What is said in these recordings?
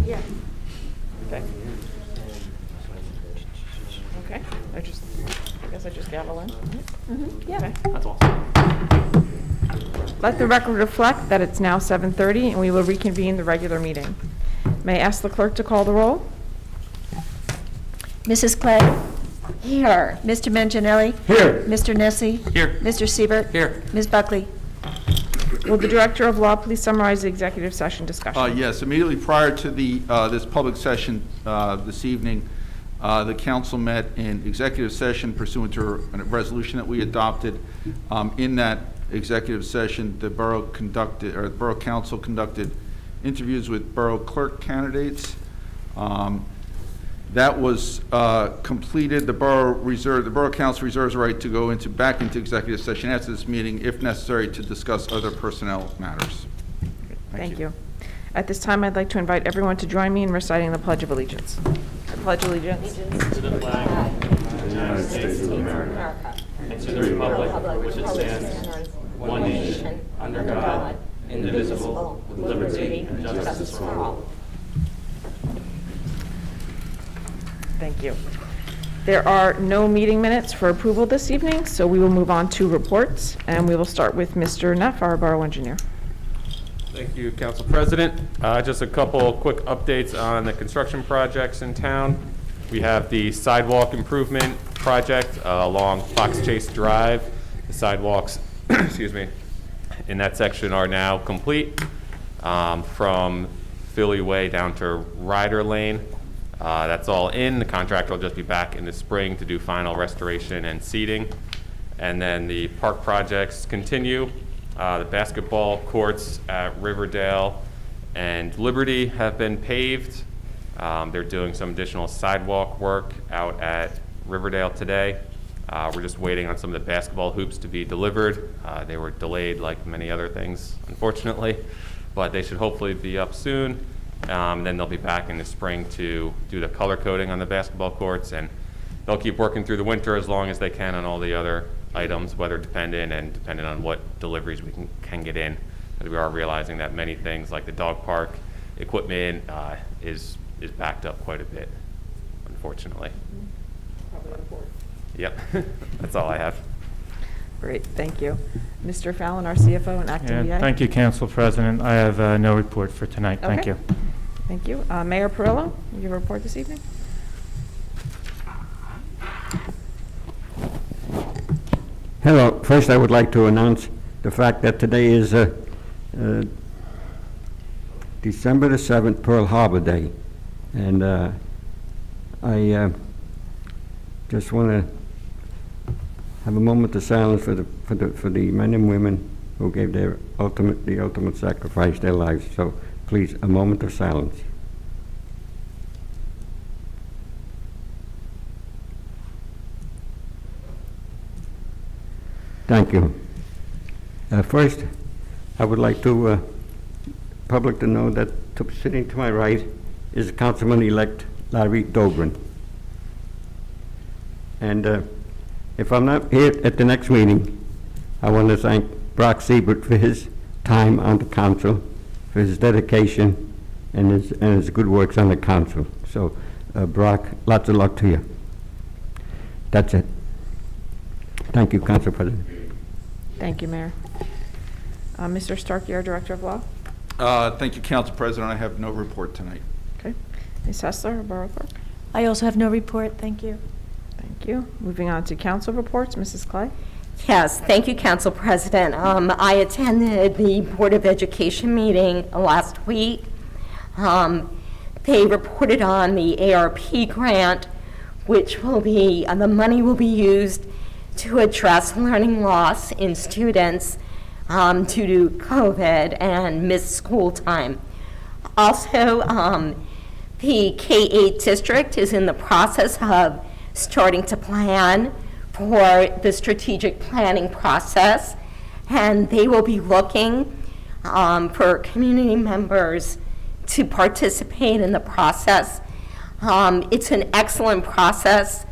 Yeah. Okay. Okay. I guess I just gavel in. Yeah. Okay. That's awesome. Let the record reflect that it's now 7:30 and we will reconvene the regular meeting. May I ask the clerk to call the roll? Mrs. Clay? Here. Mr. Manginelli? Here. Mr. Nessie? Here. Mr. Siebert? Here. Ms. Buckley? Will the Director of Law please summarize the executive session discussion? Yes, immediately prior to this public session this evening, the council met in executive session pursuant to a resolution that we adopted. In that executive session, the borough council conducted interviews with borough clerk candidates. That was completed. The borough council reserves the right to go back into executive session after this meeting if necessary to discuss other personnel matters. Thank you. At this time, I'd like to invite everyone to join me in reciting the Pledge of Allegiance. I pledge allegiance To the flag of the United States of America and to the republic for which it stands, one nation, under God, indivisible, with liberty and justice for all. Thank you. There are no meeting minutes for approval this evening, so we will move on to reports, and we will start with Mr. Neff, our borough engineer. Thank you, Council President. Just a couple quick updates on the construction projects in town. We have the sidewalk improvement project along Fox Chase Drive. The sidewalks, excuse me, in that section are now complete from Philly Way down to Ryder Lane. That's all in. The contractor will just be back in the spring to do final restoration and seeding. And then the park projects continue. The basketball courts at Riverdale and Liberty have been paved. They're doing some additional sidewalk work out at Riverdale today. We're just waiting on some of the basketball hoops to be delivered. They were delayed like many other things, unfortunately, but they should hopefully be up soon. Then they'll be back in the spring to do the color coding on the basketball courts, and they'll keep working through the winter as long as they can on all the other items, weather dependent and dependent on what deliveries we can get in. Because we are realizing that many things like the dog park equipment is backed up quite a bit, unfortunately. Probably on board. Yep, that's all I have. Great, thank you. Mr. Fallon, our CFO and acting VA. Thank you, Council President. I have no report for tonight. Thank Okay. you. Thank you. Mayor Perillo, you have a report this evening? Hello. First, I would like to announce the fact that today is December the 7th, Pearl Harbor Day. And I just want to have a moment of silence for the men and women who gave the ultimate sacrifice, their lives. So please, a moment of silence. Thank you. First, I would like to public to know that sitting to my right is Councilman-elect Larry Dobrin. And if I'm not here at the next meeting, I want to thank Brock Siebert for his time on the council, for his dedication and his good works on the council. So, Brock, lots of luck to you. That's it. Thank you, Council President. Thank you, Mayor. Mr. Starkey, our Director of Law. Thank you, Council President. I have no report tonight. Okay. Ms. Hessler, our Borough Clerk. I also have no report, thank you. Thank you. Moving on to council reports, Mrs. Clay. Yes, thank you, Council President. I attended the Board of Education meeting last week. They reported on the ARP grant, which will be, the money will be used to address learning loss in students due to COVID and missed school time. Also, the K-8 district is in the process of starting to plan for the strategic planning process, and they will be looking for community members to participate in the process. It's an excellent process.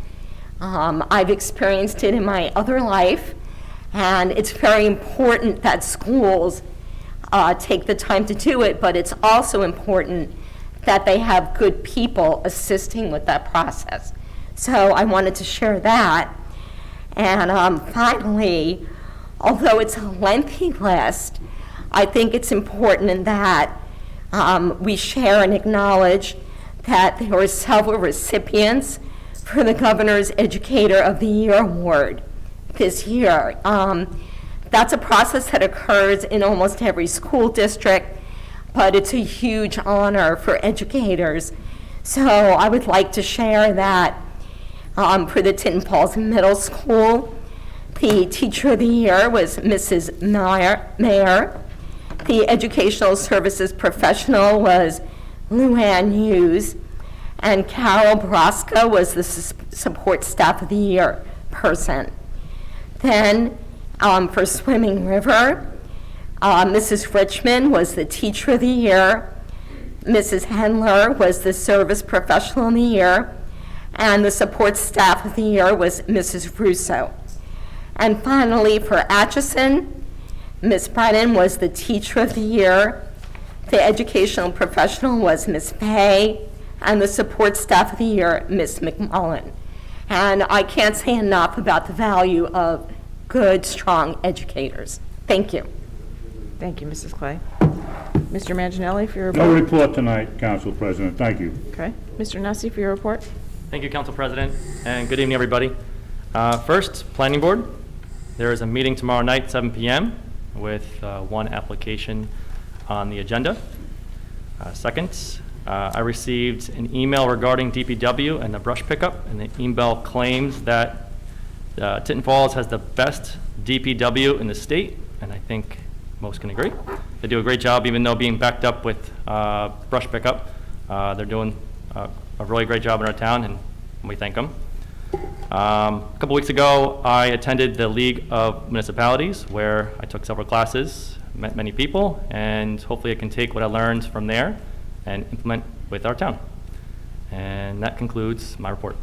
I've experienced it in my other life, and it's very important that schools take the time to do it, but it's also important that they have good people assisting with that process. So I wanted to share that. And finally, although it's a lengthy list, I think it's important in that we share and acknowledge that there were several recipients for the Governor's Educator of the Year Award this year. That's a process that occurs in almost every school district, but it's a huge honor for educators. So I would like to share that for the Tinton Falls Middle School, the Teacher of the Year was Mrs. Mayer. The Educational Services Professional was Luann Hughes, and Carol Broska was the Support Staff of the Year person. Then for Swimming River, Mrs. Richmond was the Teacher of the Year, Mrs. Hendler was the Service Professional of the Year, and the Support Staff of the Year was Mrs. Russo. And finally, for Atchison, Ms. Brennan was the Teacher of the Year, the Educational Professional was Ms. Fay, and the Support Staff of the Year, Ms. McMullen. And I can't say enough about the value of good, strong educators. Thank you. Thank you, Mrs. Clay. Mr. Manginelli for your No report. report tonight, Council President. Thank you. Okay. Mr. Nessie for your report. Thank you, Council President, and good evening, everybody. First, Planning Board. There is a meeting tomorrow night, 7 p.m., with one application on the agenda. Second, I received an email regarding DPW and the brush pickup, and the email claims that Tinton Falls has the best DPW in the state, and I think most can agree. They do a great job, even though being backed up with brush pickup. They're doing a really great job in our town, and we thank them. A couple weeks ago, I attended the League of Municipalities, where I took several classes, met many people, and hopefully I can take what I learned from there and implement with our town. And that concludes my report.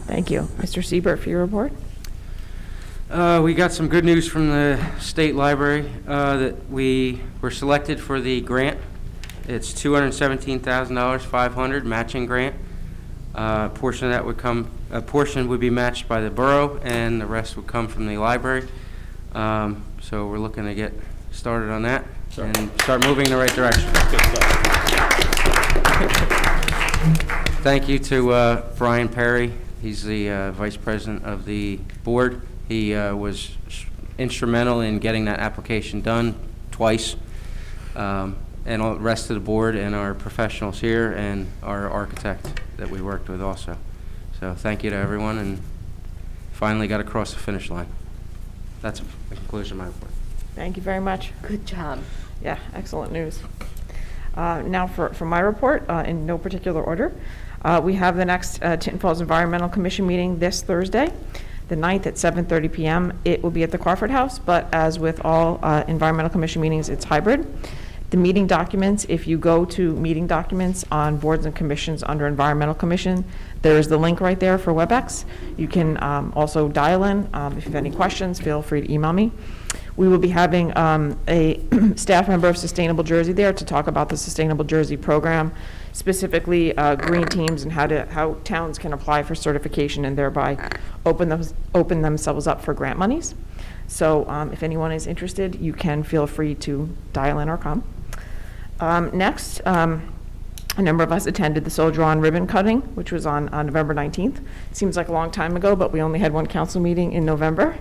Thank you. Mr. Siebert for your report. We got some good news from the State Library that we were selected for the grant. It's $217,000, $500 matching grant. A portion of that would come. A portion would be matched by the borough, and the rest would come from the library. So we're looking to get started on that and start moving in the right direction. Thank you to Brian Perry. He's the vice president of the board. He was instrumental in getting that application done twice, and all the rest of the board and our professionals here and our architect that we worked with also. So thank you to everyone, and finally got across the finish line. That's the conclusion of my report. Thank you very much. Good job. Yeah, excellent news. Now for my report, in no particular order. We have the next Tinton Falls Environmental Commission meeting this Thursday, the 9th at 7:30 p.m. It will be at the Crawford House, but as with all Environmental Commission meetings, it's hybrid. The meeting documents, if you go to meeting documents on boards and commissions under Environmental Commission, there is the link right there for WebEx. You can also dial in. If you have any questions, feel free to email me. We will be having a staff member of Sustainable Jersey there to talk about the Sustainable Jersey program, specifically green teams and how towns can apply for certification and thereby open themselves up for grant monies. So if anyone is interested, you can feel free to dial in or come. Next, a number of us attended the Soldier on ribbon cutting, which was on November 19th. Seems like a long time ago, but we only had one council meeting in November.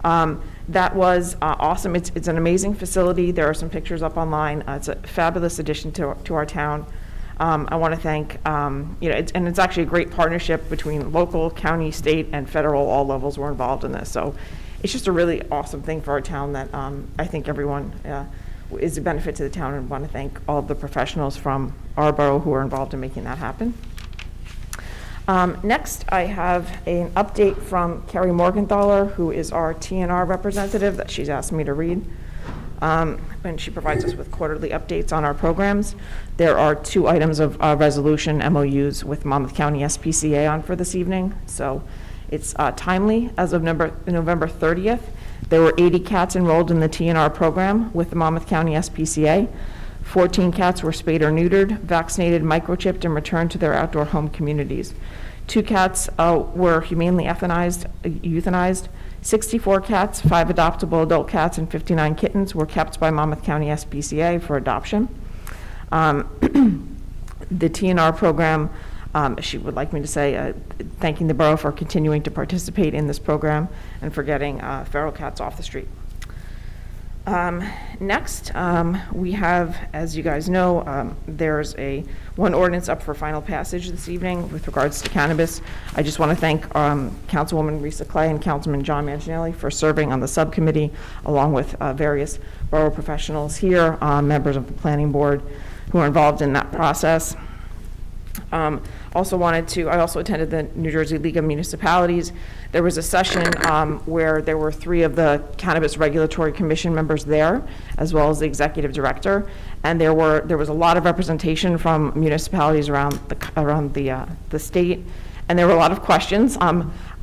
That was awesome. It's an amazing facility. There are some pictures up online. It's a fabulous addition to our town. I want to thank, it's actually a great partnership between local, county, state, and federal. All levels were involved in this. So it's just a really awesome thing for our town that I think everyone is a benefit to the town, and want to thank all of the professionals from our borough who are involved in making that happen. Next, I have an update from Carrie Morgenthaler, who is our TNR representative that she's asked me to read. And she provides us with quarterly updates on our programs. There are 2 items of resolution MOUs with Monmouth County SPCA on for this evening. So it's timely. As of November 30th, there were 80 cats enrolled in the TNR program with the Monmouth County SPCA. 14 cats were spayed or neutered, vaccinated, microchipped, and returned to their outdoor home communities. 2 cats were humanely euthanized. 64 cats, 5 adoptable adult cats, and 59 kittens were kept by Monmouth County SPCA for adoption. The TNR program, she would like me to say, thanking the borough for continuing to participate in this program and for getting feral cats off the street. Next, we have, as you guys know, there's one ordinance up for final passage this evening with regards to cannabis. I just want to thank Councilwoman Risa Clay and Councilman John Manganiello for serving on the subcommittee, along with various borough professionals here, members of the planning board who are involved in that process. I also attended the New Jersey League of Municipalities. There was a session where there were 3 of the Cannabis Regulatory Commission members there, as well as the executive director, and there was a lot of representation from municipalities around the state, and there were a lot of questions.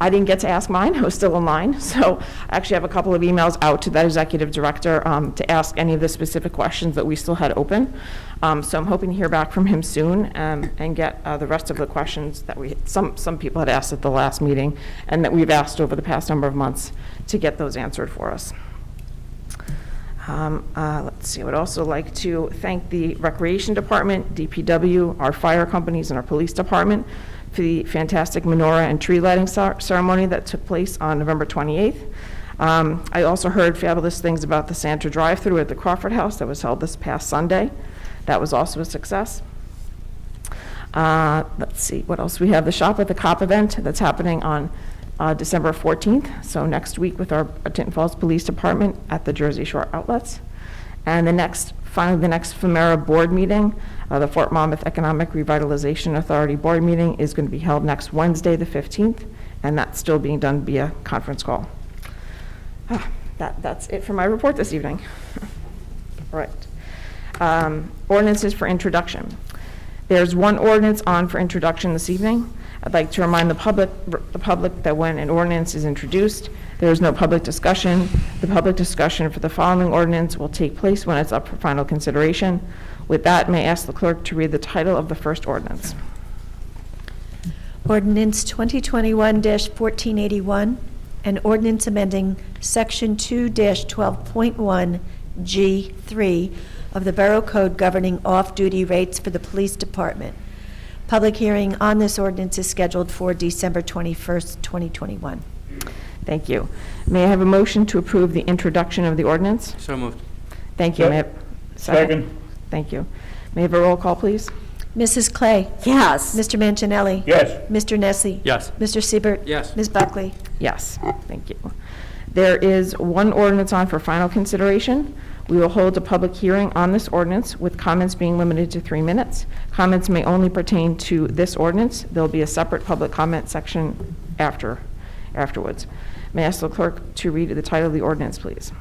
I didn't get to ask mine, I was still in line, so I actually have a couple of emails out to that executive director to ask any of the specific questions that we still had open. So I'm hoping to hear back from him soon and get the rest of the questions that some people had asked at the last meeting and that we've asked over the past number of months to get those answered for us. Let's see, I would also like to thank the Recreation Department, DPW, our fire companies, and our police department for the fantastic menorah and tree lighting ceremony that took place on November 28th. I also heard fabulous things about the Santa drive-thru at the Crawford House that was held this past Sunday. That was also a success. Let's see, what else? We have the Shop at the Cop event that's happening on December 14th, so next week with our Tinton Falls Police Department at the Jersey Shore Outlets. And finally, the next FEMERA board meeting, the Fort Monmouth Economic Revitalization Authority board meeting is going to be held next Wednesday, the 15th, and that's still being done via conference call. That's it for my report this evening. All right. Ordinances for introduction. There's one ordinance on for introduction this evening. I'd like to remind the public that when an ordinance is introduced, there is no public discussion. The public discussion for the following ordinance will take place when it's up for final consideration. With that, may I ask the clerk to read the title of the first ordinance? Ordinance 2021-1481, an ordinance amending Section 2-12.1 G3 of the Borough Code governing off-duty rates for the police department. Public hearing on this ordinance is scheduled for December 21st, 2021. Thank you. May I have a motion to approve the introduction of the ordinance? So moved. Thank you. May I have- Second. Thank you. May I have a roll call, please? Mrs. Clay? Yes. Mr. Manganiello? Yes. Mr. Nessie? Yes. Mr. Siebert? Yes. Ms. Buckley? Yes, thank you. There is one ordinance on for final consideration. We will hold a public hearing on this ordinance with comments being limited to 3 minutes. Comments may only pertain to this ordinance. There'll be a separate public comment section afterwards. May I ask the clerk to read the title of the ordinance, please?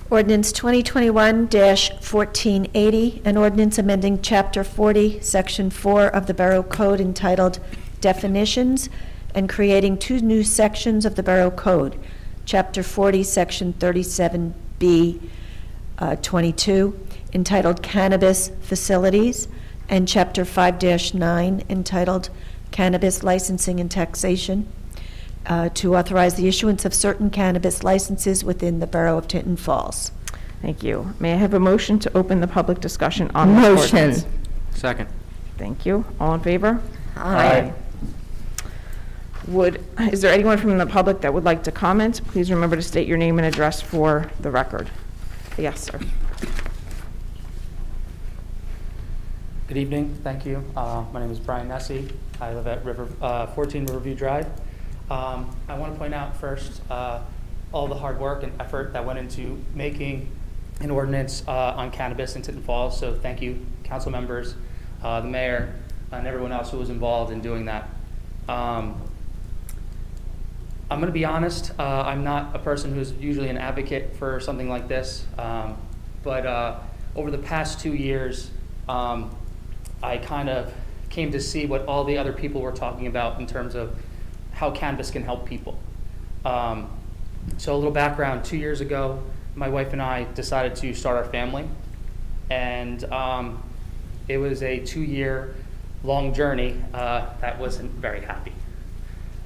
Ordinance 2021-1480, an ordinance amending Chapter 40, Section 4 of the Borough Code entitled Definitions and creating 2 new sections of the Borough Code. Chapter 40, Section 37B 22, entitled Cannabis Facilities, and Chapter 5-9, entitled Cannabis Licensing and Taxation, to authorize the issuance of certain cannabis licenses within the Borough of Tinton Falls. Thank you. May I have a motion to open the public discussion on this Motion. ordinance? Second. Thank you. All in favor? Aye. Is there anyone from the public that would like to comment? Please remember to state your name and address for the record. Yes, sir. Good evening, thank you. My name is Brian Nessie. I live at 14 Riverview Drive. I want to point out first all the hard work and effort that went into making an ordinance on cannabis in Tinton Falls. So thank you, council members, the mayor, and everyone else who was involved in doing that. I'm going to be honest, I'm not a person who's usually an advocate for something like this, but over the past 2 years, I kind of came to see what all the other people were talking about in terms of how cannabis can help people. So a little background, 2 years ago, my wife and I decided to start our family. And it was a 2-year long journey that wasn't very happy.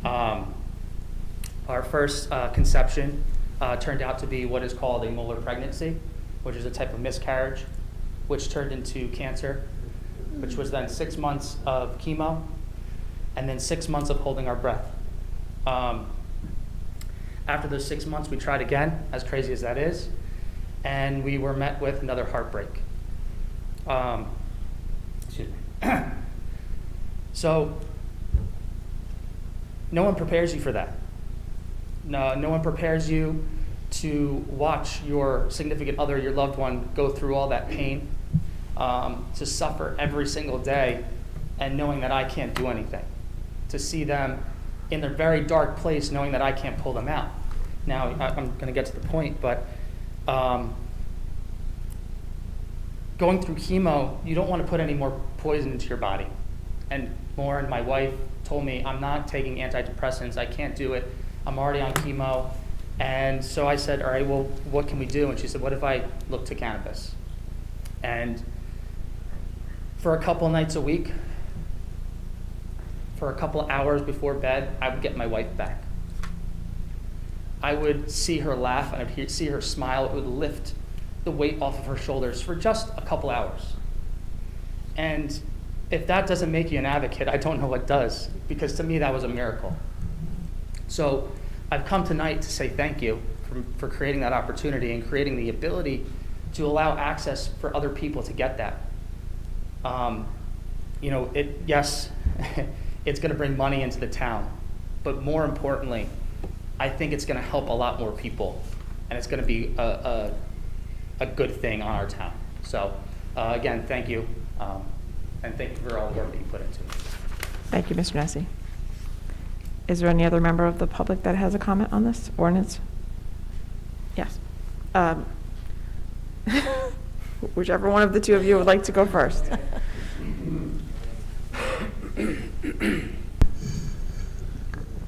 Our first conception turned out to be what is called a molar pregnancy, which is a type of miscarriage, which turned into cancer, which was then 6 months of chemo, and then 6 months of holding our breath. After those 6 months, we tried again, as crazy as that is, and we were met with another heartbreak. Excuse me. So, no one prepares you for that. No one prepares you to watch your significant other, your loved one, go through all that pain, to suffer every single day, and knowing that I can't do anything. To see them in their very dark place, knowing that I can't pull them out. Now, I'm going to get to the point, but going through chemo, you don't want to put any more poison into your body. And my wife told me, I'm not taking antidepressants, I can't do it, I'm already on chemo. And so I said, all right, well, what can we do? And she said, what if I look to cannabis? And for a couple nights a week, for a couple hours before bed, I would get my wife back. I would see her laugh, and I'd see her smile. It would lift the weight off of her shoulders for just a couple hours. And if that doesn't make you an advocate, I don't know what does, because to me that was a miracle. So I've come tonight to say thank you for creating that opportunity and creating the ability to allow access for other people to get that. Yes, it's going to bring money into the town, but more importantly, I think it's going to help a lot more people, and it's going to be a good thing on our town. So again, thank you, and thank you for all the work that you put into it. Thank you, Mr. Nessie. Is there any other member of the public that has a comment on this ordinance? Yes. Whichever one of the two of you would like to go first.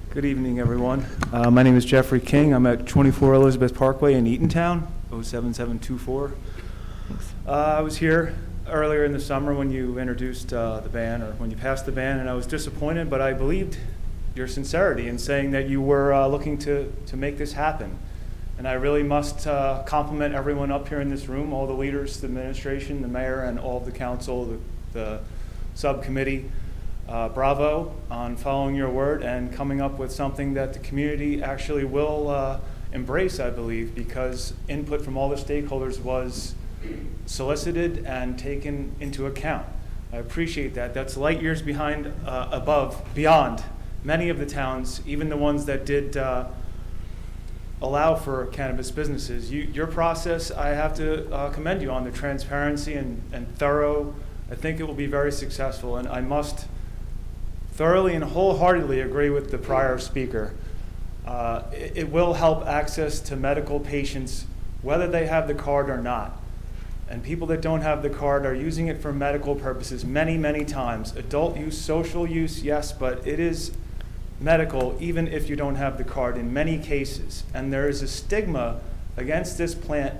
Good evening, everyone. My name is Jeffrey King. I'm at 24 Elizabeth Parkway in Eatontown, 07724. Thanks. I was here earlier in the summer when you introduced the ban, or when you passed the ban, and I was disappointed, but I believed your sincerity in saying that you were looking to make this happen. And I really must compliment everyone up here in this room, all the leaders, the administration, the mayor, and all of the council, the subcommittee. Bravo on following your word and coming up with something that the community actually will embrace, I believe, because input from all the stakeholders was solicited and taken into account. I appreciate that. That's light years beyond many of the towns, even the ones that did allow for cannabis businesses. Your process, I have to commend you on the transparency and thorough. I think it will be very successful, and I must thoroughly and wholeheartedly agree with the prior speaker. It will help access to medical patients, whether they have the card or not. And people that don't have the card are using it for medical purposes many, many times. Adult use, social use, yes, but it is medical even if you don't have the card in many cases. And there is a stigma against this plant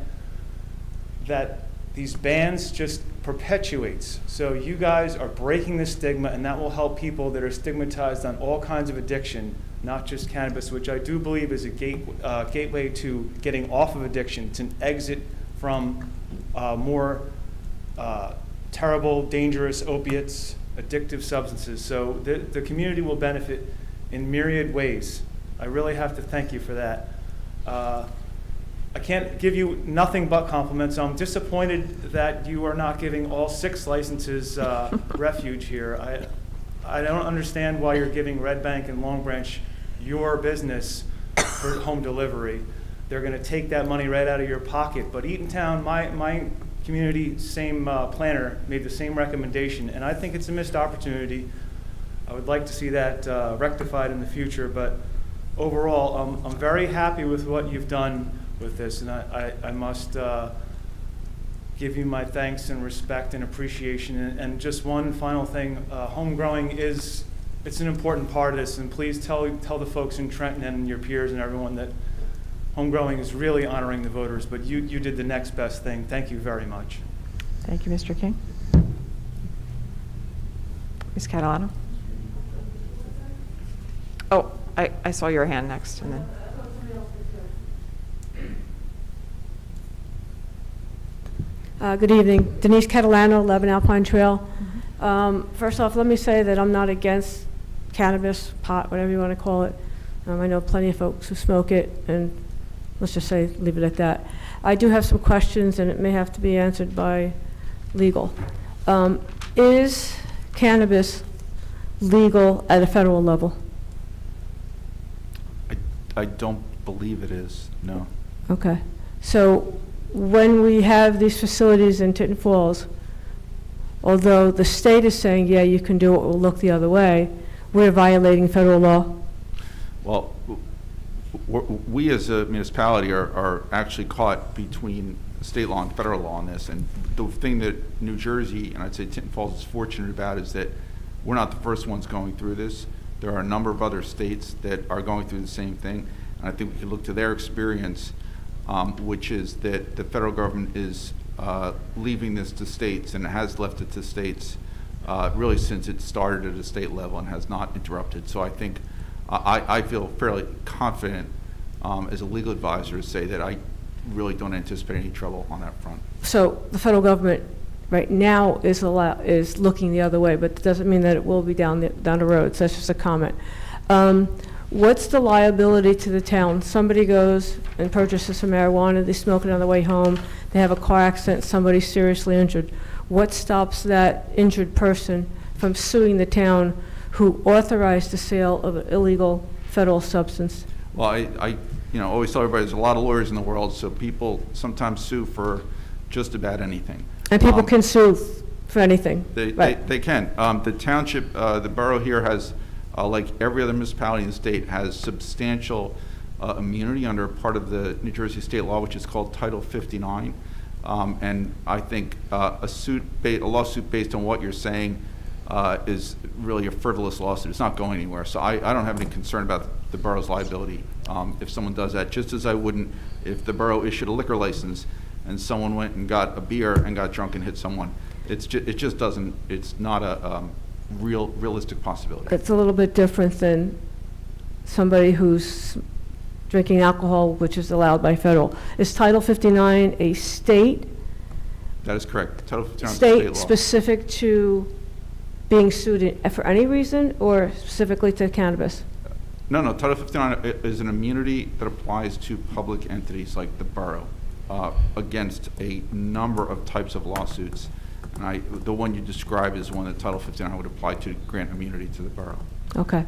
that these bans just perpetuates. So you guys are breaking the stigma, and that will help people that are stigmatized on all kinds of addiction, not just cannabis, which I do believe is a gateway to getting off of addiction. It's an exit from more terrible, dangerous opiates, addictive substances. So the community will benefit in myriad ways. I really have to thank you for that. I can't give you nothing but compliments. I'm disappointed that you are not giving all 6 licenses refuge here. I don't understand why you're giving Red Bank and Long Branch your business for home delivery. They're going to take that money right out of your pocket. But Eatontown, my community, same planner, made the same recommendation, and I think it's a missed opportunity. I would like to see that rectified in the future, but overall, I'm very happy with what you've done with this, and I must give you my thanks and respect and appreciation. And just one final thing, home growing it's an important part of this, and please tell the folks in Trenton and your peers and everyone that home growing is really honoring the voters, but you did the next best thing. Thank you very much. Thank you, Mr. King. Ms. Catalano? Oh, I saw your hand next, and then. Good evening. Denise Catalano, 11 Alpine Trail. First off, let me say that I'm not against cannabis, pot, whatever you want to call it. I know plenty of folks who smoke it, and let's just say, leave it at that. I do have some questions, and it may have to be answered by legal. Is cannabis legal at a federal level? I don't believe it is, no. Okay. So when we have these facilities in Tinton Falls, although the state is saying, yeah, you can do it, we'll look the other way, we're violating federal law? Well, we as a municipality are actually caught between state law and federal law on this. And the thing that New Jersey, and I'd say Tinton Falls, is fortunate about is that we're not the first ones going through this. There are a number of other states that are going through the same thing. And I think we can look to their experience, which is that the federal government is leaving this to states, and it has left it to states really since it started at a state level and has not interrupted. So I think I feel fairly confident as a legal advisor to say that I really don't anticipate any trouble on that front. So the federal government right now is looking the other way, but it doesn't mean that it will be down the road. So that's just a comment. What's the liability to the town? Somebody goes and purchases some marijuana, they smoke it on the way home, they have a car accident, somebody's seriously injured. What stops that injured person from suing the town who authorized the sale of an illegal federal substance? Well, I always tell everybody there's a lot of lawyers in the world, so people sometimes sue for just about anything. And people can sue for anything. They can. The township, the borough here has, like every other municipality in the state, has substantial immunity under part of the New Jersey state law, which is called Title 59. And I think a lawsuit based on what you're saying is really a frivolous lawsuit. It's not going anywhere. So I don't have any concern about the borough's liability if someone does that, just as I wouldn't if the borough issued a liquor license and someone went and got a beer and got drunk and hit someone. It just doesn't, it's not a realistic possibility. It's a little bit different than somebody who's drinking alcohol, which is allowed by federal. Is Title 59 a state? That is correct. Title 59 is State state law. specific to being sued for any reason, or specifically to cannabis? No, Title 59 is an immunity that applies to public entities like the borough against a number of types of lawsuits. And the one you described is one that Title 59 would apply to grant immunity to the borough. Okay.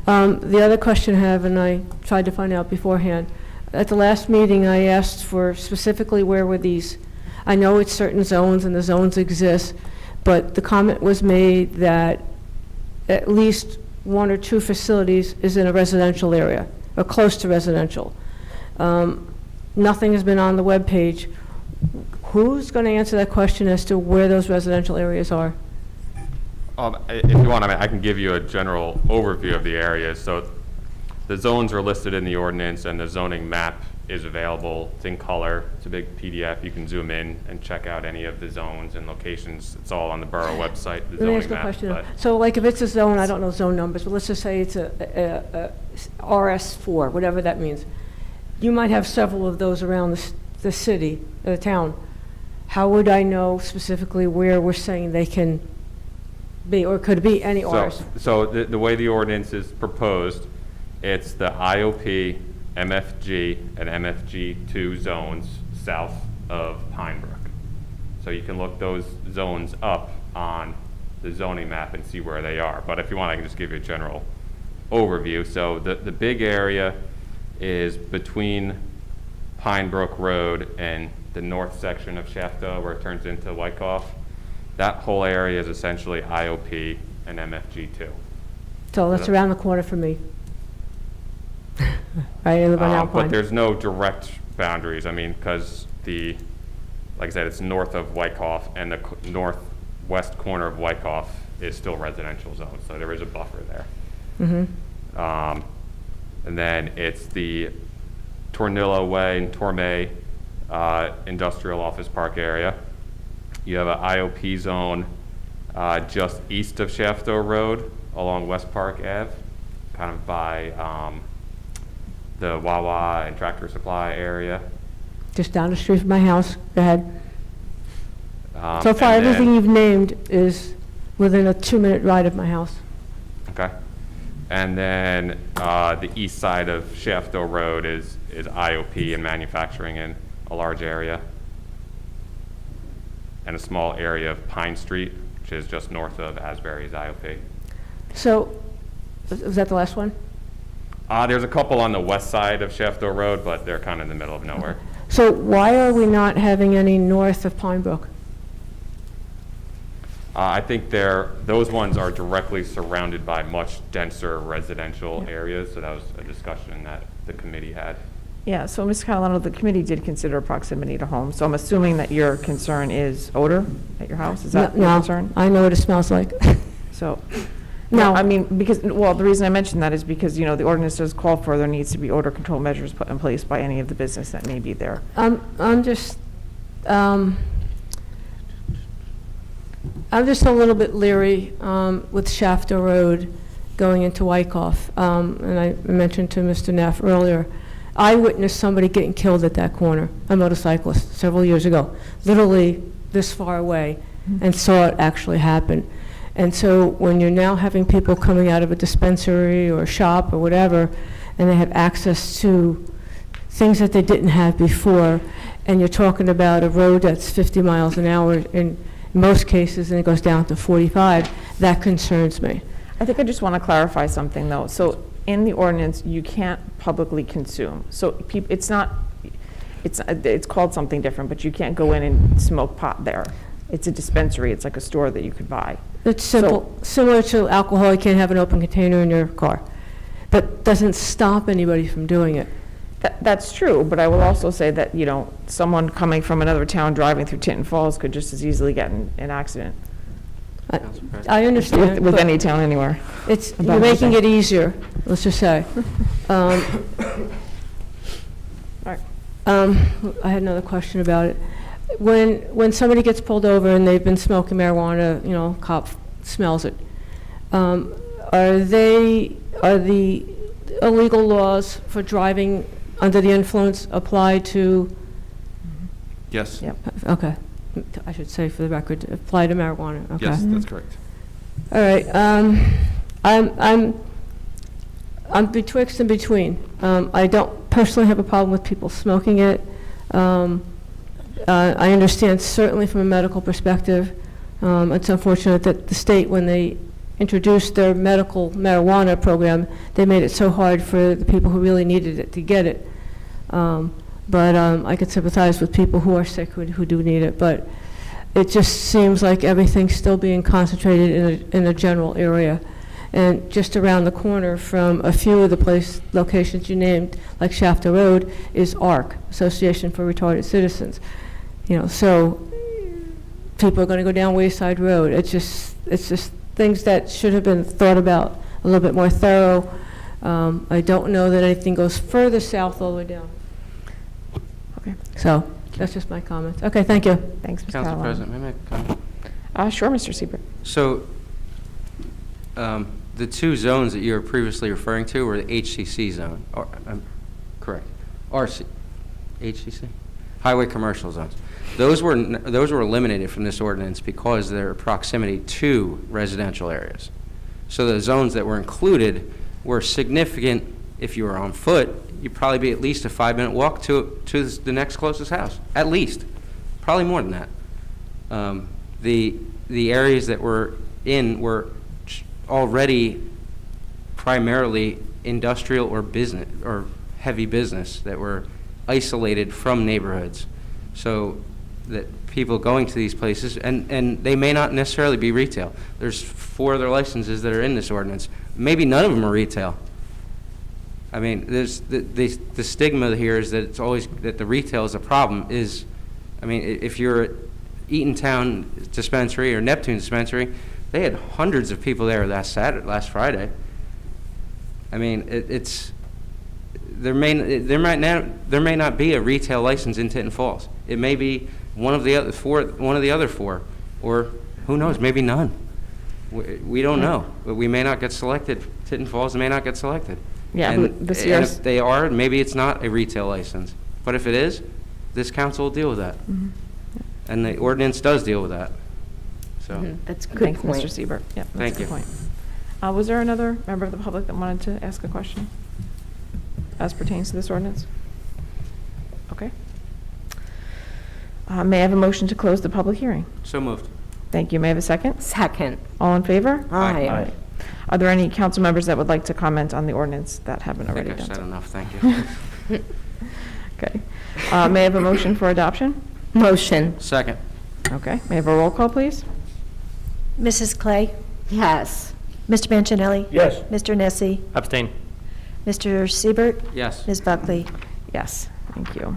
The other question I have, and I tried to find out beforehand, at the last meeting I asked for specifically where were these, I know it's certain zones and the zones exist, but the comment was made that at least one or two facilities is in a residential area, or close to residential. Nothing has been on the webpage. Who's going to answer that question as to where those residential areas are? If you want, I can give you a general overview of the areas. So the zones are listed in the ordinance, and the zoning map is available. It's in color. It's a big PDF. You can zoom in and check out any of the zones and locations. It's all on the borough website, the Let me zoning ask a map. question. So like if it's a zone, I don't know zone numbers, but let's just say it's a RS4, whatever that means. You might have several of those around the city, the town. How would I know specifically where we're saying they can be, or could it be any Rs? So the way the ordinance is proposed, it's the IOP, MFG, and MFG2 zones south of Pine Brook. So you can look those zones up on the zoning map and see where they are. But if you want, I can just give you a general overview. So the big area is between Pine Brook Road and the north section of Shafto where it turns into Wyckoff. That whole area is essentially IOP and MFG2. So that's around the corner for me. Right, I live on Alpine. But there's no direct boundaries. I mean, because like I said, it's north of Wyckoff, and the northwest corner of Wyckoff is still residential zone, so there is a buffer there. Mm-hmm. And then it's the Tornillo Way and Tormay Industrial Office Park area. You have an IOP zone just east of Shafto Road along West Park Ave, kind of by the Wawa and Tractor Supply area. Just down the street from my house. Go ahead. So far, And then- everything you've named is within a 2-minute ride of my house. Okay. And then the east side of Shafto Road is IOP and manufacturing in a large area. And a small area of Pine Street, which is just north of Asbury's IOP. So, was that the last one? There's a couple on the west side of Shafto Road, but they're kind of in the middle of nowhere. So why are we not having any north of Pine Brook? I think those ones are directly surrounded by much denser residential areas, so that was a discussion that the committee had. Yeah, so Ms. Catalano, the committee did consider proximity to home, so I'm assuming that your concern is odor at your house? Is that your No, concern? I know what it smells like. So, No. no, I mean, because, well, the reason I mentioned that is because, the ordinance does call for there needs to be odor control measures put in place by any of the business that may be there. I'm just a little bit leery with Shafter Road going into Wyckoff. And I mentioned to Mr. Neff earlier, I witnessed somebody getting killed at that corner, a motorcyclist, several years ago, literally this far away, and saw it actually happen. And so when you're now having people coming out of a dispensary or a shop or whatever, and they have access to things that they didn't have before, and you're talking about a road that's 50 miles an hour in most cases, and it goes down to 45, that concerns me. I think I just want to clarify something, though. So in the ordinance, you can't publicly consume. So it's called something different, but you can't go in and smoke pot there. It's a dispensary. It's like a store that you could buy. It's simple, similar to alcohol, you can't have an open container in your car. But doesn't stop anybody from doing it. That's true, but I will also say that, someone coming from another town driving through Tinton Falls could just as easily get in an accident I understand. with but any town anywhere. You're making it easier, let's just say. All right. I had another question about it. When somebody gets pulled over and they've been smoking marijuana, cop smells it, are the illegal laws for driving under the influence apply to? Yes. Yep. Okay. I should say for the record, apply to marijuana. Okay. Yes, that's correct. All right. I'm betwixt and between. I don't personally have a problem with people smoking it. I understand certainly from a medical perspective. It's unfortunate that the state, when they introduced their medical marijuana program, they made it so hard for the people who really needed it to get it. But I could sympathize with people who are sick who do need it. But it just seems like everything's still being concentrated in a general area. And just around the corner from a few of the locations you named, like Shafter Road, is ARC, Association for Retarded Citizens. So people are going to go down Wayside Road. It's just things that should have been thought about a little bit more thorough. I don't know that anything goes further south all the way down. Okay. So that's just my comments. Okay, thank you. Thanks, Ms. Council Catalano. President, may I make a comment? Sure, Mr. Siebert. So, the two zones that you were previously referring to were the HCC zone, or, correct, RC, HCC? Highway commercial zones. Those were eliminated from this ordinance because of their proximity to residential areas. So the zones that were included were significant. If you were on foot, you'd probably be at least a 5-minute walk to the next closest house, at least, probably more than that. The areas that were in were already primarily industrial or business or heavy business that were isolated from neighborhoods, so that people going to these places, and they may not necessarily be retail. There's 4 other licenses that are in this ordinance. Maybe none of them are retail. I mean, there's the stigma here is that it's always that the retail is a problem. If you're at Eatontown Dispensary or Neptune Dispensary, they had hundreds of people there last Friday. I mean, there may not be a retail license in Tinton Falls. It may be one of the other four, or who knows, maybe none. We don't know, but we may not get selected. Tinton Falls may not get selected. Yeah, and, this and year's. if they are, maybe it's not a retail license. But if it is, this council will deal with that. Mhm. And the ordinance does deal with that. So, That's a good Thanks, point. Mr. Siebert. Yep, that's Thank a good you. point. Was there another member of the public that wanted to ask a question as pertains to this ordinance? Okay. May I have a motion to close the public hearing? so moved. Thank you. May I have a second? Second. All in favor? Aye. Are there any council members that would like to comment on the ordinance that haven't I already think I've done said so? enough, thank you. Okay. May I have a motion for adoption? Motion. Second. Okay. May I have a roll call, please? Mrs. Clay? Yes. Mr. Mancinelli? Yes. Mr. Nessie? Abstain. Mr. Siebert? Yes. Ms. Buckley? Yes, thank you.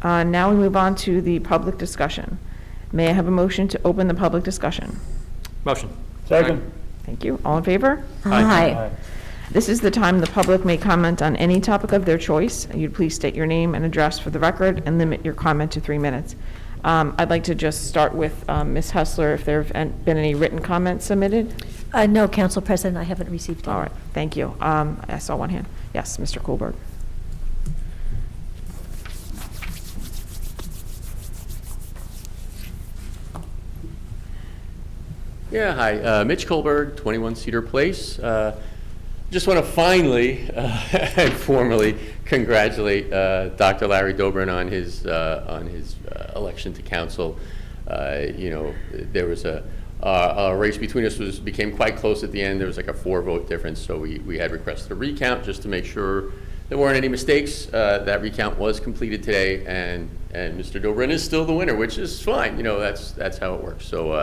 Now we move on to the public discussion. May I have a motion to open the public discussion? Motion. Second. Thank you. All in favor? Aye. This is the time the public may comment on any topic of their choice. You'd please state your name and address for the record and limit your comment to 3 minutes. I'd like to just start with Ms. Hessler, if there have been any written comments submitted. No, Council President, I haven't received any. All right, thank you. I saw one hand. Yes, Mr. Goldberg. Yeah, hi, Mitch Goldberg, 21 Cedar Place. Just want to finally and formally congratulate Dr. Larry Dobrin on his election to council. There was a race between us became quite close at the end. There was like a 4-vote difference, so we had requested a recount just to make sure there weren't any mistakes. That recount was completed today, and Mr. Dobrin is still the winner, which is fine. That's how it works. So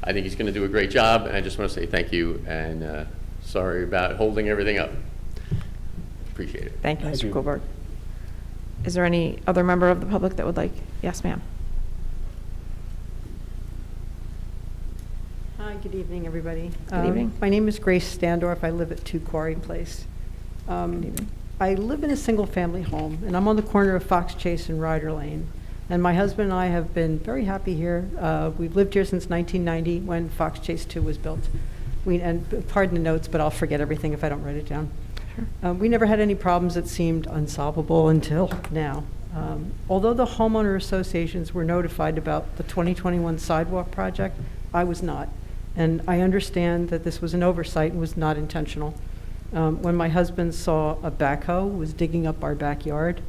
I think he's going to do a great job, and I just want to say thank you, and sorry about holding everything up. Appreciate it. Thank you, Mr. Goldberg. Is there any other member of the public that would like? Yes, ma'am. Hi, good evening, everybody. Good evening. My name is Grace Standorf. I live at 2 Quarry Place. Good evening. I live in a single-family home, and I'm on the corner of Fox Chase and Ryder Lane. And my husband and I have been very happy here. We've lived here since 1990 when Fox Chase 2 was built. And pardon the notes, but I'll forget everything if I don't write it down. Sure. We never had any problems that seemed unsolvable until now. Although the homeowner associations were notified about the 2021 sidewalk project, I was not. And I understand that this was an oversight and was not intentional. When my husband saw a backhoe was digging up our backyard,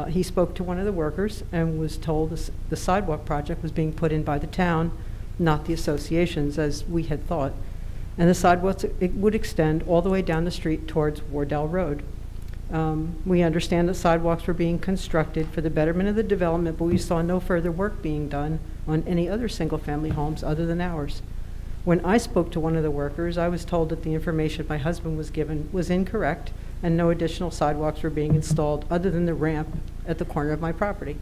he spoke to one of the workers and was told the sidewalk project was being put in by the town, not the associations, as we had thought. And the sidewalks, it would extend all the way down the street towards Wardell Road. We understand that sidewalks were being constructed for the betterment of the development, but we saw no further work being done on any other single-family homes other than ours. When I spoke to one of the workers, I was told that the information my husband was given was incorrect and no additional sidewalks were being installed other than the ramp at the corner of my property.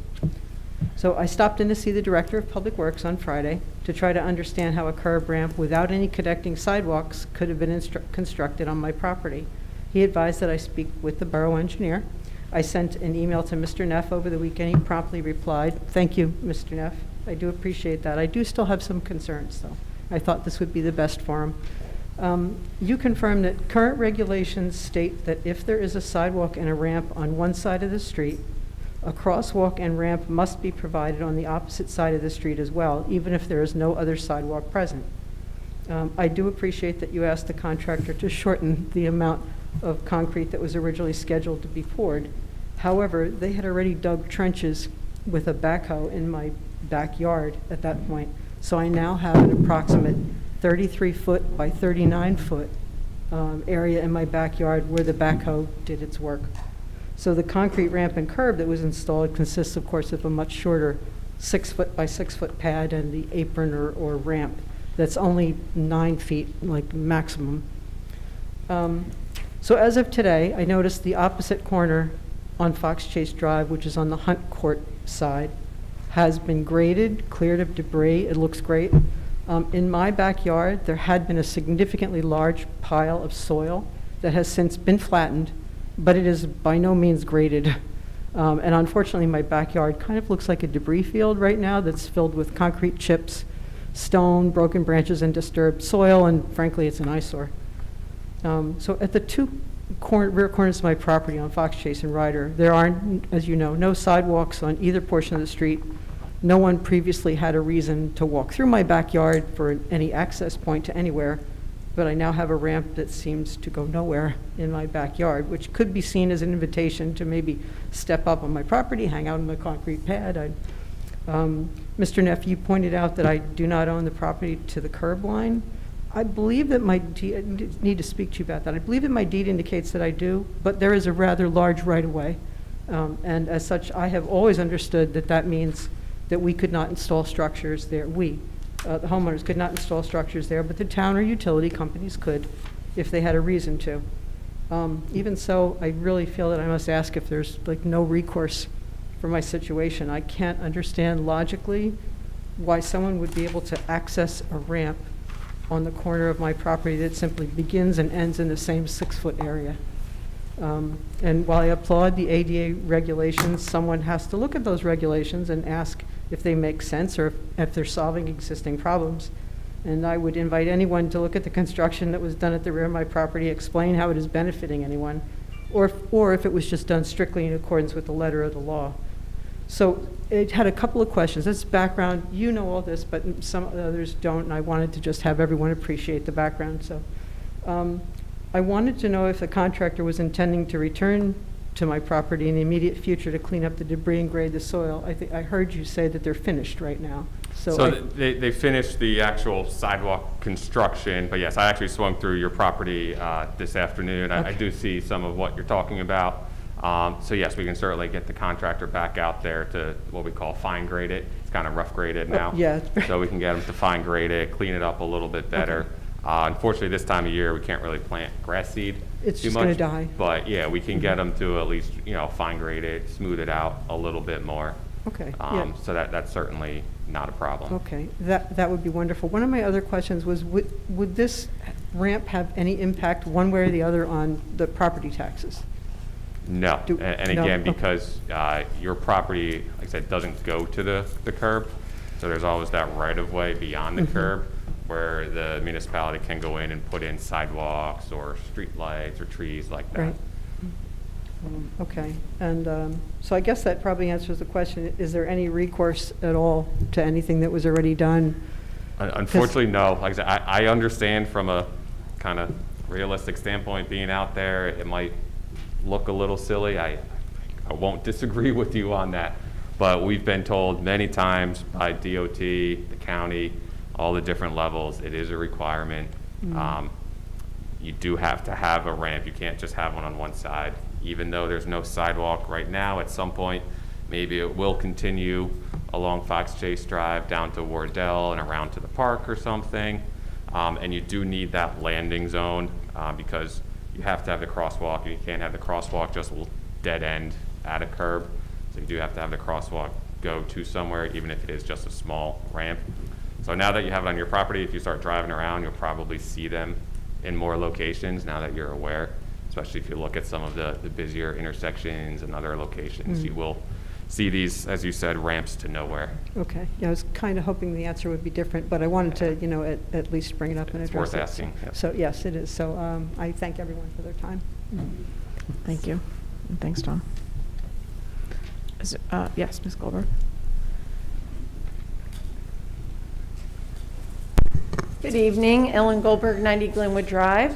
So I stopped in to see the Director of Public Works on Friday to try to understand how a curb ramp without any connecting sidewalks could have been constructed on my property. He advised that I speak with the borough engineer. I sent an email to Mr. Neff over the weekend. He promptly replied, "Thank you, Mr. Neff. I do appreciate that. I do still have some concerns, though. I thought this would be the best for him." You confirmed that current regulations state that if there is a sidewalk and a ramp on one side of the street, a crosswalk and ramp must be provided on the opposite side of the street as well, even if there is no other sidewalk present. I do appreciate that you asked the contractor to shorten the amount of concrete that was originally scheduled to be poured. However, they had already dug trenches with a backhoe in my backyard at that point. So I now have an approximate 33-foot by 39-foot area in my backyard where the backhoe did its work. So the concrete ramp and curb that was installed consists, of course, of a much shorter 6-foot by 6-foot pad and the apron or ramp that's only 9 feet, like maximum. So as of today, I noticed the opposite corner on Fox Chase Drive, which is on the Hunt Court side, has been graded, cleared of debris. It looks great. In my backyard, there had been a significantly large pile of soil that has since been flattened but it is by no means graded. And unfortunately, my backyard kind of looks like a debris field right now that's filled with concrete chips, stone, broken branches, and disturbed soil, and frankly, it's an eyesore. So at the two rear corners of my property on Fox Chase and Ryder, there are, as you know, no sidewalks on either portion of the street. No one previously had a reason to walk through my backyard for any access point to anywhere, but I now have a ramp that seems to go nowhere in my backyard, which could be seen as an invitation to maybe step up on my property, hang out on the concrete pad. Mr. Neff, you pointed out that I do not own the property to the curb line. I believe that my deed, I need to speak to you about that. I believe that my deed indicates that I do, but there is a rather large right-of-way. And as such, I have always understood that that means that we could not install structures there. The homeowners could not install structures there, but the town or utility companies could if they had a reason to. Even so, I really feel that I must ask if there's like no recourse for my situation. I can't understand logically why someone would be able to access a ramp on the corner of my property that simply begins and ends in the same 6-foot area. And while I applaud the ADA regulations, someone has to look at those regulations and ask if they make sense or if they're solving existing problems. And I would invite anyone to look at the construction that was done at the rear of my property, explain how it is benefiting anyone, or if it was just done strictly in accordance with the letter of the law. So it had a couple of questions. That's background. You know all this, but some others don't, and I wanted to just have everyone appreciate the background. So I wanted to know if the contractor was intending to return to my property in the immediate future to clean up the debris and grade the soil. I heard you say that they're finished right now. So they finished the actual sidewalk construction, but yes, I actually swung through your property this afternoon. Okay. I do see some of what you're talking about. So yes, we can certainly get the contractor back out there to what we call fine grade it. It's kind of rough graded now. Yeah. So we can get them to fine grade it, clean it up a little bit better. Okay. Unfortunately, this time of year, we can't really plant grass seed It's too just much. gonna die. But yeah, we can get them to at least, fine grade it, smooth it out a little bit more. Okay, yeah. So that's certainly not a problem. Okay, that would be wonderful. One of my other questions was, would this ramp have any impact one way or the other on the property taxes? No, and no? again, Okay. because your property, like I said, doesn't go to the curb, so there's always that right-of-way beyond the Mhm. curb where the municipality can go in and put in sidewalks or street lights or trees like that. Right. Okay, and so I guess that probably answers the question. Is there any recourse at all to anything that was already done? Unfortunately, no. Like I said, I understand from a kind of realistic standpoint, being out there, it might look a little silly. I won't disagree with you on that, but we've been told many times by DOT, the county, all the different levels, it is a requirement. You do have to have a ramp. You can't just have one on one side. Even though there's no sidewalk right now, at some point, maybe it will continue along Fox Chase Drive down to Wardell and around to the park or something. And you do need that landing zone because you have to have the crosswalk. You can't have the crosswalk just dead end at a curb. So you do have to have the crosswalk go to somewhere, even if it is just a small ramp. So now that you have it on your property, if you start driving around, you'll probably see them in more locations now that you're aware, especially if you look at some of the busier intersections and other locations. You will see these, as you said, ramps to nowhere. Okay, yeah, I was kind of hoping the answer would be different, but I wanted to, at least bring it up and It's address it. worth asking, yep. So, yes, it is. So I thank everyone for their time. Thank you. And thanks, Tom. Yes, Ms. Goldberg. Good evening, Ellen Goldberg, 90 Glenwood Drive.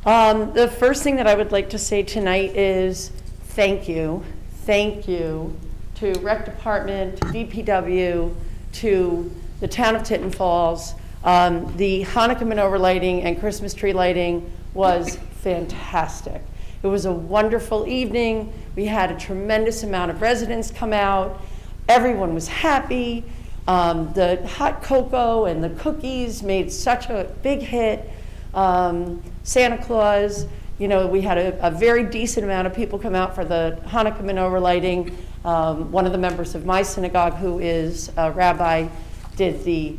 The first thing that I would like to say tonight is thank you to Rec Department, to DPW, to the town of Tinton Falls. The Hanukkah menorah lighting and Christmas tree lighting was fantastic. It was a wonderful evening. We had a tremendous amount of residents come out. Everyone was happy. The hot cocoa and the cookies made such a big hit. Santa Claus, we had a very decent amount of people come out for the Hanukkah menorah lighting. One of the members of my synagogue, who is a rabbi, did the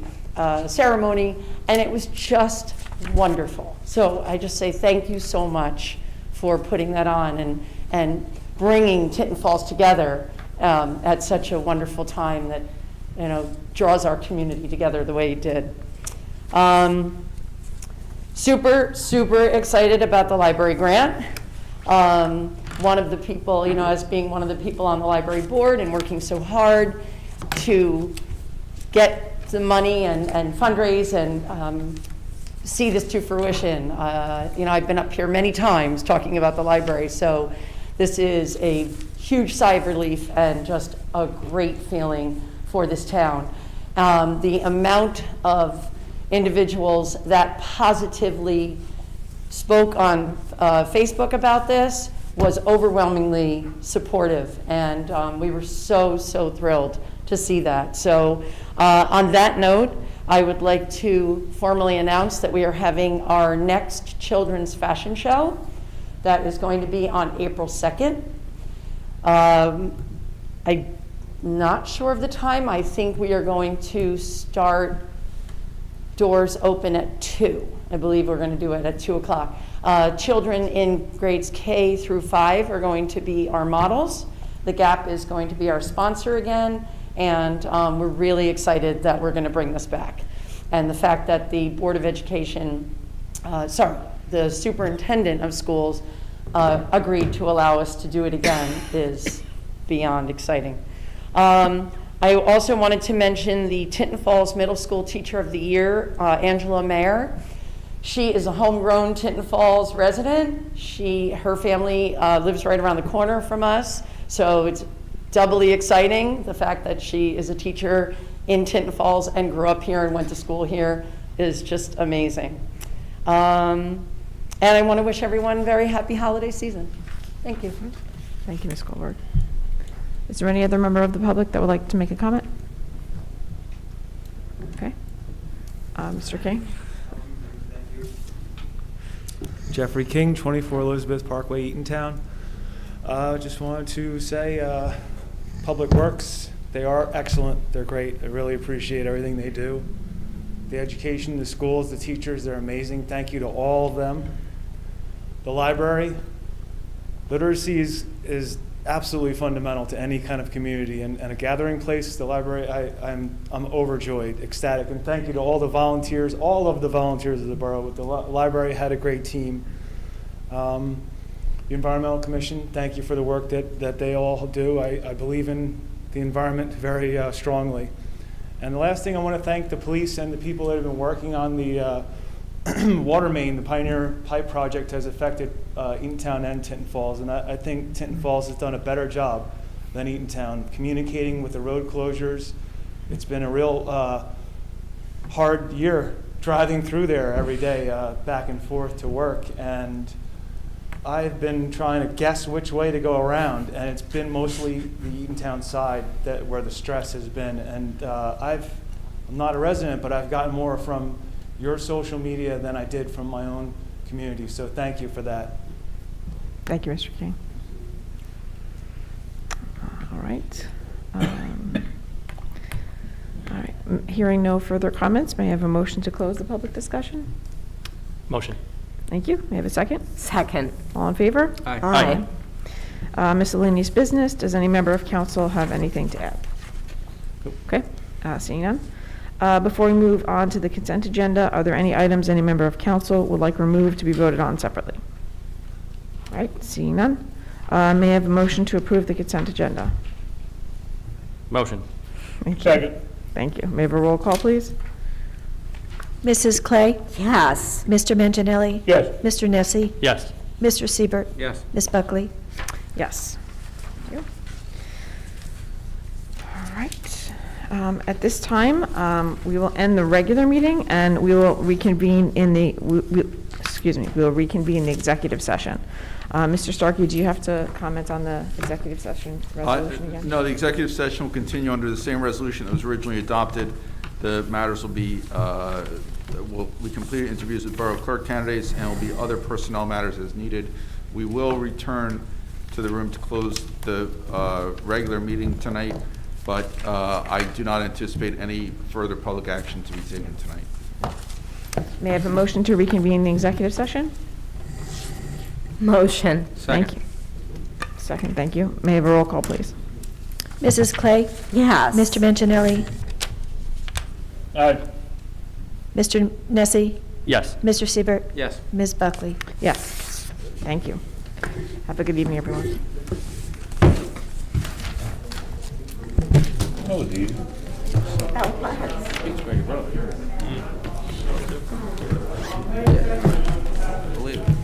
ceremony, and it was just wonderful. So I just say thank you so much for putting that on and bringing Tinton Falls together at such a wonderful time that, you know, draws our community together the way it did. Super, super excited about the library grant. One of the people, you know, as being one of the people on the library board and working so hard to get the money and fundraise and see this to fruition. You know, I've been up here many times talking about the library, so this is a huge sigh of relief and just a great feeling for this town. The amount of individuals that positively spoke on Facebook about this was overwhelmingly supportive, and we were so thrilled to see that. So on that note, I would like to formally announce that we are having our next children's fashion show. That is going to be on April 2nd. I'm not sure of the time. I think we are going to start doors open at 2. I believe we're going to do it at 2 o'clock. Children in grades K through 5 are going to be our models. The Gap is going to be our sponsor again, and we're really excited that we're going to bring this back. And the fact that the Board of Education, the superintendent of schools agreed to allow us to do it again is beyond exciting. I also wanted to mention the Tinton Falls Middle School Teacher of the Year, Angela Mayer. She is a homegrown Tinton Falls resident. Her family lives right around the corner from us, so it's doubly exciting. The fact that she is a teacher in Tinton Falls and grew up here and went to school here is just amazing. And I want to wish everyone a very happy holiday season. Thank you. Thank you, Ms. Goldberg. Is there any other member of the public that would like to make a comment? Okay. Mr. King? Jeffrey King, 24 Elizabeth Parkway, Eatontown. Just wanted to say, Public Works, they are excellent. They're great. I really appreciate everything they do. The education, the schools, the teachers, they're amazing. Thank you to all of them. The library, literacy is absolutely fundamental to any kind of community, and a gathering place, the library, I'm overjoyed, ecstatic, and thank you to all the volunteers, all of the volunteers of the borough. The library had a great team. The Environmental Commission, thank you for the work that they all do. I believe in the environment very strongly. And the last thing, I want to thank the police and the people that have been working on the water main. The Pioneer Pipe Project has affected Eatontown and Tinton Falls, and I think Tinton Falls has done a better job than Eatontown communicating with the road closures. It's been a real hard year driving through there every day, back and forth to work, and I've been trying to guess which way to go around, and it's been mostly the Eatontown side where the stress has been. And I'm not a resident, but I've gotten more from your social media than I did from my own community. So thank you for that. Thank you, Mr. King. All right. All right. Hearing no further comments, may I have a motion to close the public discussion? Motion. Thank you. May I have a second? Second. All in favor? Aye. Miscellaneous business. Does any member of council have anything to add? Okay. Seeing none. Before we move on to the consent agenda, are there any items any member of council would like removed to be voted on separately? All right. Seeing none. May I have a motion to approve the consent agenda? Motion. Thank you. Second. Thank you. May I have a roll call, please? Mrs. Clay? Yes. Mr. Manginelli? Yes. Mr. Nessie? Yes. Mr. Siebert? Yes. Ms. Buckley? Yes. Thank you. All right. At this time, we will end the regular meeting and we will reconvene in the, we will reconvene the executive session. Mr. Starkey, do you have to comment on the executive session resolution again? No, the executive session will continue under the same resolution that was originally adopted. The matters will be, we completed interviews with borough clerk candidates, and will be other personnel matters as needed. We will return to the room to close the regular meeting tonight, but I do not anticipate any further public action to be taken tonight. May I have a motion to reconvene the executive session? Motion. Thank you. Second, thank you. May I have a roll call, please? Mrs. Clay? Yes. Mr. Mancinelli? Aye. Mr. Nessie? Yes. Mr. Siebert? Yes. Ms. Buckley? Yes. Thank you. Have a good evening, everyone. That was easy. Believe it.